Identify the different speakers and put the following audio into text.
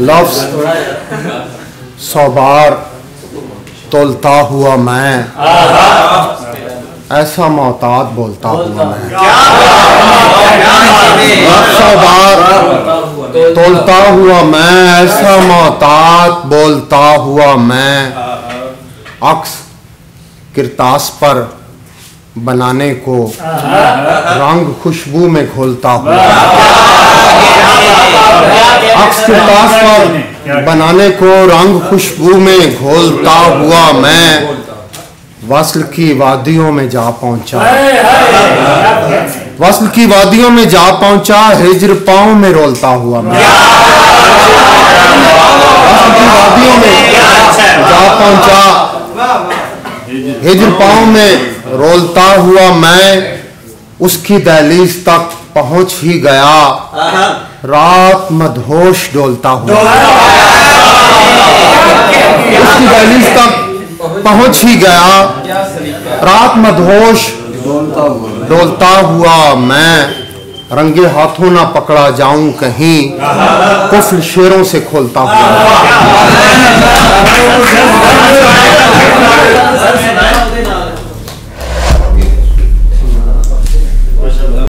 Speaker 1: लफ्ज़ 100 बार तोलता हुआ मैं, ऐसा मोहताज बोलता हुआ मैं। 100 बार तोलता हुआ मैं, ऐसा मोहताज बोलता हुआ मैं। अक्स किरतास पर बनाने को रंग खुशबू में घोलता हुआ, अक्स किरतास पर बनाने को रंग खुशबू में घोलता हुआ मैं वस्ल की वादियों में जा पहुंचा, वस्ल की वादियों में जा पहुंचा, हिज्र पाँव में रोलता हुआ मैं, वस्ल की वादियों में जा पहुंचा, हिज्र पाँव में रोलता हुआ मैं उसकी दहलीज तक पहुंच ही गया, रात मदहोश डोलता हुआ, उसकी दहलीज तक पहुंच ही गया, रात मदहोश डोलता हुआ मैं। रंगे हाथों ना पकड़ा जाऊं कहीं, कुफ्र शेरों से खोलता हुआ।